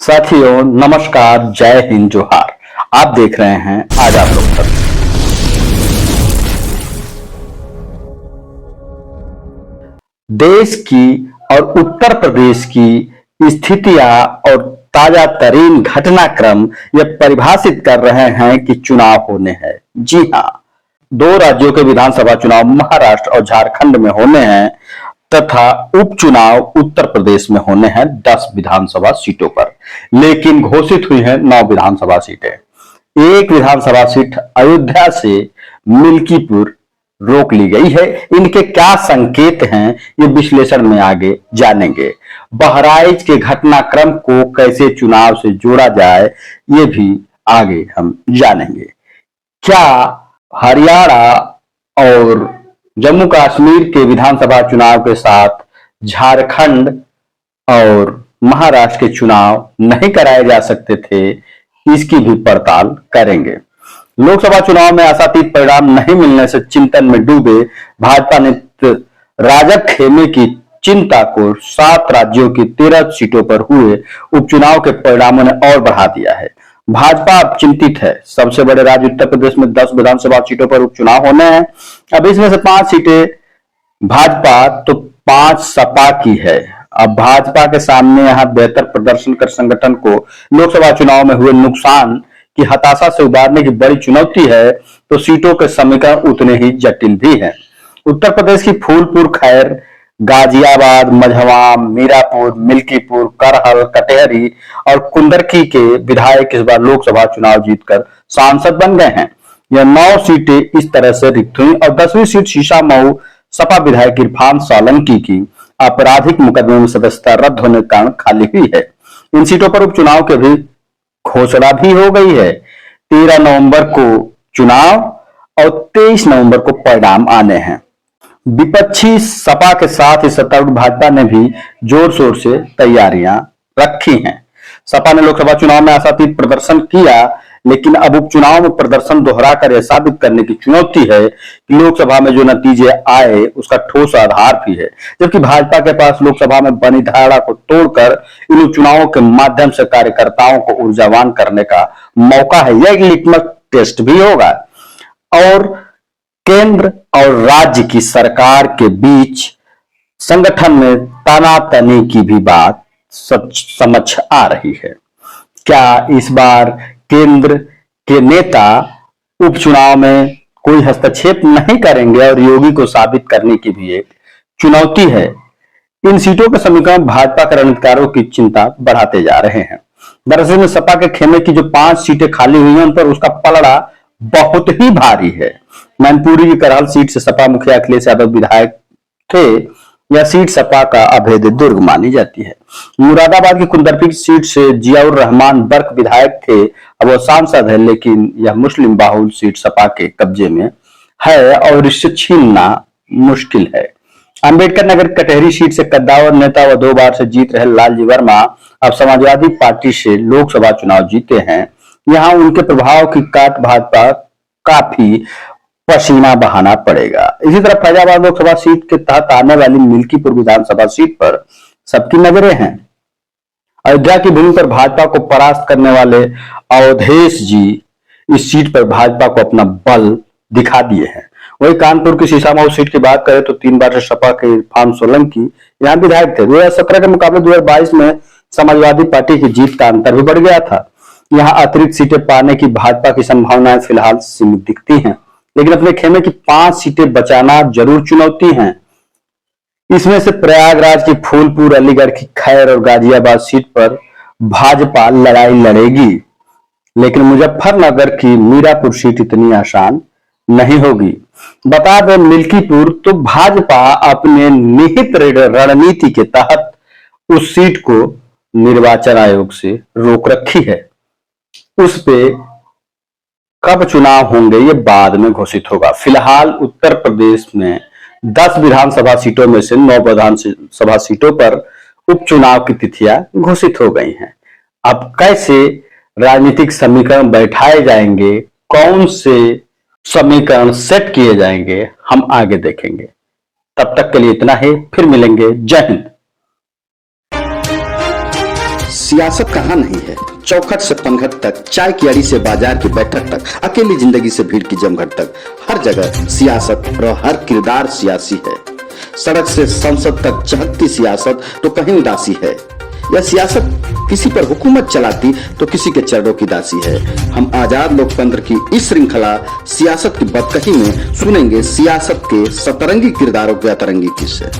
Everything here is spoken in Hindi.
साथियों नमस्कार, जय हिंद, जोहार। आप देख रहे हैं आजाद लोकतंत्र। देश की और उत्तर प्रदेश की स्थितियां और ताजा तरीन घटनाक्रम ये परिभाषित कर रहे हैं कि चुनाव होने हैं। जी हाँ, दो राज्यों के विधानसभा चुनाव महाराष्ट्र और झारखंड में होने हैं तथा उपचुनाव उत्तर प्रदेश में होने हैं 10 विधानसभा सीटों पर। लेकिन घोषित हुई हैं 9 विधानसभा सीटें। एक विधानसभा सीट अयोध्या से मिल्कीपुर रोक ली गई है। इनके क्या संकेत हैं ये विश्लेषण में आगे जानेंगे। बहराइच के घटनाक्रम को कैसे चुनाव से जोड़ा जाए ये भी आगे हम जानेंगे। क्या हरियाणा और जम्मू कश्मीर के विधानसभा चुनाव के साथ झारखंड और महाराष्ट्र के चुनाव नहीं कराए जा सकते थे, इसकी भी पड़ताल करेंगे। लोकसभा चुनाव में आशातीत परिणाम नहीं मिलने से चिंतन में डूबे भाजपा ने राजग खेमे की चिंता को 7 राज्यों की 13 सीटों पर हुए उपचुनाव के परिणामों ने और बढ़ा दिया है। भाजपा अब चिंतित है। सबसे बड़े राज्य उत्तर प्रदेश में 10 विधानसभा सीटों पर उपचुनाव होने हैं। अब इसमें से 5 सीटें भाजपा तो 5 सपा की है। अब भाजपा के सामने यहां बेहतर प्रदर्शन कर संगठन को लोकसभा चुनाव में हुए नुकसान की हताशा से उबारने की बड़ी चुनौती है, तो सीटों के समीकरण उतने ही जटिल भी हैं। उत्तर प्रदेश की फूलपुर, खैर, गाजियाबाद, मझवा, मीरापुर, मिल्कीपुर, करहल, कटेहरी और कुंदरकी के विधायक इस बार लोकसभा चुनाव जीतकर सांसद बन गए हैं। यह 9 सीटें इस तरह से रिक्त हुई और 10वीं सीट शीशामऊ सपा विधायक इरफान सोलंकी की आपराधिक मुकदमे में सदस्यता रद्द होने के कारण खाली हुई है। इन सीटों पर उपचुनाव की भी घोषणा भी हो गई है। 13 नवंबर को चुनाव और 23 नवंबर को परिणाम आने हैं। विपक्षी सपा के साथ ही सत्तारूढ़ भाजपा ने भी जोर शोर से तैयारियां रखी हैं। सपा ने लोकसभा चुनाव में आशातीत प्रदर्शन किया, लेकिन अब उपचुनाव में प्रदर्शन दोहराकर यह साबित करने की चुनौती है कि लोकसभा में जो नतीजे आए उसका ठोस आधार भी है। जबकि भाजपा के पास लोकसभा में बनी धारणा को तोड़कर इन उपचुनावों के माध्यम से कार्यकर्ताओं को ऊर्जावान करने का मौका है। यह एक लिटमस टेस्ट भी होगा और केंद्र और राज्य की सरकार के बीच संगठन में तनातनी की भी बात समझ आ रही है। क्या इस बार केंद्र के नेता उपचुनाव में कोई हस्तक्षेप नहीं करेंगे और योगी को साबित करने की भी एक चुनौती है। इन सीटों के समीकरण भाजपा के रणनीतिकारों की चिंता बढ़ाते जा रहे हैं। दरअसल में सपा के खेमे की जो 5 सीटें खाली हुई हैं उन पर उसका पलड़ा बहुत ही भारी है। मैनपुरी की करहल सीट से सपा मुखिया अखिलेश यादव विधायक थे। यह सीट सपा का अभेद दुर्ग मानी जाती है। मुरादाबाद की कुंदरकी सीट से जियाउर रहमान बर्क विधायक थे। अब वो सांसद है, लेकिन यह मुस्लिम बाहुल सीट सपा के कब्जे में है और इससे छीनना मुश्किल है। अंबेडकर नगर कटेहरी सीट से कद्दावर नेता व 2 बार से जीत रहे लालजी वर्मा अब समाजवादी पार्टी से लोकसभा चुनाव जीते हैं। यहाँ उनके प्रभाव की काट भाजपा काफी पसीना बहाना पड़ेगा। इसी तरह फैजाबाद लोकसभा सीट के तहत आने वाली मिल्कीपुर विधानसभा सीट पर सबकी नजरें हैं। अयोध्या की भूमि पर भाजपा को परास्त करने वाले अवधेश जी इस सीट पर भाजपा को अपना बल दिखा दिए हैं। वही कानपुर की शीशामऊ सीट की बात करें तो 3 बार से सपा के इरफान सोलंकी यहाँ विधायक थे। 2017 के मुकाबले 2022 में समाजवादी पार्टी की जीत का अंतर भी बढ़ गया था। यहाँ अतिरिक्त सीटें पाने की भाजपा की संभावनाएं फिलहाल सीमित दिखती हैं, लेकिन अपने खेमे की 5 सीटें बचाना जरूर चुनौती है। इसमें से प्रयागराज की फूलपुर, अलीगढ़ की खैर और गाजियाबाद सीट पर भाजपा लड़ाई लड़ेगी, लेकिन मुजफ्फरनगर की मीरापुर सीट इतनी आसान नहीं होगी। बता दें, मिल्कीपुर तो भाजपा अपने निहित रणनीति के तहत उस सीट को निर्वाचन आयोग से रोक रखी है। उस पे कब चुनाव होंगे ये बाद में घोषित होगा। फिलहाल उत्तर प्रदेश में 10 विधानसभा सीटों में से 9 विधानसभा सीटों पर उपचुनाव की तिथियां घोषित हो गई हैं। अब कैसे राजनीतिक समीकरण बैठाए जाएंगे, कौन से समीकरण सेट किए जाएंगे, हम आगे देखेंगे। तब तक के लिए इतना ही, फिर मिलेंगे। जय हिंद। सियासत कहाँ नहीं है। चौखट से पनघट तक, चाय की अड़ी से बाजार की बैठक तक, अकेली जिंदगी से भीड़ की जमघट तक, हर जगह सियासत और हर किरदार सियासी है। सड़क से संसद तक चहकती सियासत तो कहीं उदासी है। यह सियासत किसी पर हुकूमत चलाती तो किसी के चरणों की दासी है। हम आजाद लोकतंत्र की इस श्रृंखला सियासत की बदकही में सुनेंगे सियासत के सतरंगी किरदारों के अतरंगी किस्से।